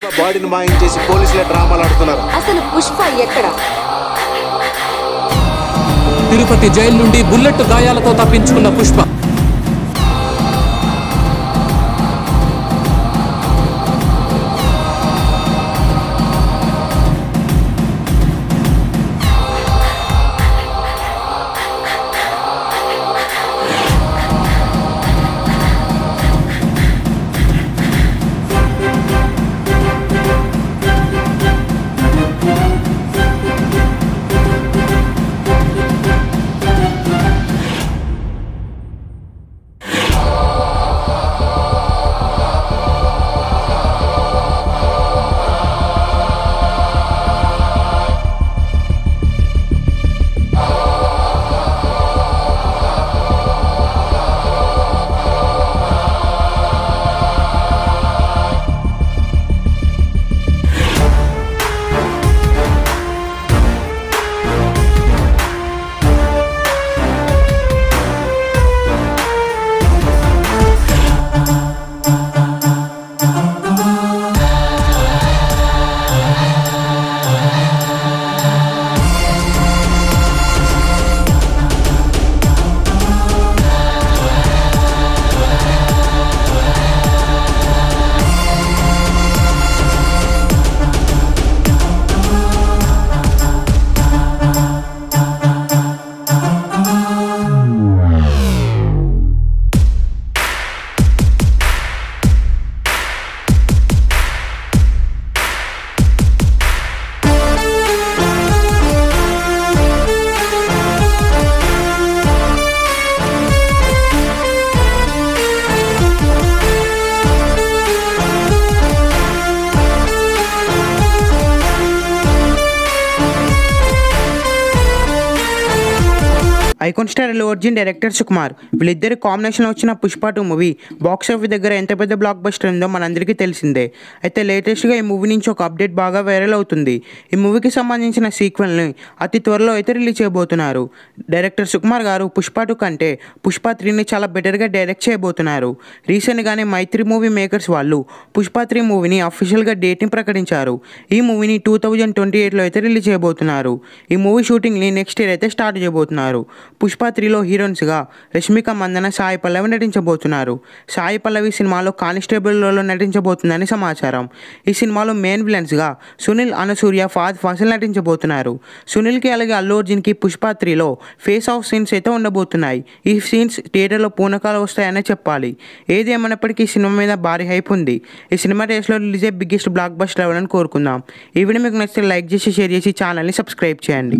బాడీని మాయించేసి పోలీసుల డ్రామాలు ఆడుతున్నారు. అసలు పుష్ప ఎక్కడ? తిరుపతి జైలు నుండి బుల్లెట్ గాయాలతో తప్పించుకున్న Pushpa icon star Allu Arjun, director Sukumar వీళ్ళిద్దరి కాంబినేషన్ వచ్చిన పుష్ప 2 మూవీ బాక్స్ ఆఫీస్ దగ్గర ఎంత పెద్ద బ్లాక్ బస్టర్ ఉందో మనందరికీ తెలిసిందే. అయితే లేటెస్ట్గా ఈ మూవీ నుంచి ఒక అప్డేట్ బాగా వైరల్ అవుతుంది. ఈ మూవీకి సంబంధించిన సీక్వెల్ని అతి త్వరలో అయితే రిలీజ్ చేయబోతున్నారు. డైరెక్టర్ సుకుమార్ గారు పుష్ప 2 కంటే పుష్ప 3ని చాలా బెటర్గా డైరెక్ట్ చేయబోతున్నారు. రీసెంట్గానే మైత్రి మూవీ మేకర్స్ వాళ్ళు పుష్ప 3 మూవీని అఫీషియల్గా డేట్ని ప్రకటించారు. ఈ మూవీని 2028లో అయితే రిలీజ్ చేయబోతున్నారు. ఈ మూవీ షూటింగ్ని నెక్స్ట్ ఇయర్ అయితే స్టార్ట్ చేయబోతున్నారు. పుష్ప 3లో హీరోయిన్స్గా రష్మిక మందన, సాయి పల్లవి నటించబోతున్నారు. సాయి పల్లవి సినిమాలో కానిస్టేబుల్ రోల్లో నటించబోతుందని సమాచారం. ఈ సినిమాలో మెయిన్ విలన్స్గా సునీల్, అనసూయ, ఫాద్ ఫాసిల్ నటించబోతున్నారు. సునీల్కి అలాగే అల్లు అర్జున్కి పుష్ప 3లో ఫేస్ ఆఫ్ సీన్స్ అయితే ఉండబోతున్నాయి. ఈ సీన్స్ థియేటర్లో పూనకాలు వస్తాయనే చెప్పాలి. ఏది ఏమైనప్పటికీ ఈ సినిమా మీద భారీ హైప్ ఉంది. ఈ సినిమా రేస్లో రిలీజ్ అయ్యే బిగ్గెస్ట్ బ్లాక్ బస్టర్ అవ్వాలని కోరుకుందాం. ఈ వీడియో మీకు నచ్చితే లైక్ చేసి, షేర్ చేసి ఛానల్ని సబ్స్క్రైబ్ చేయండి.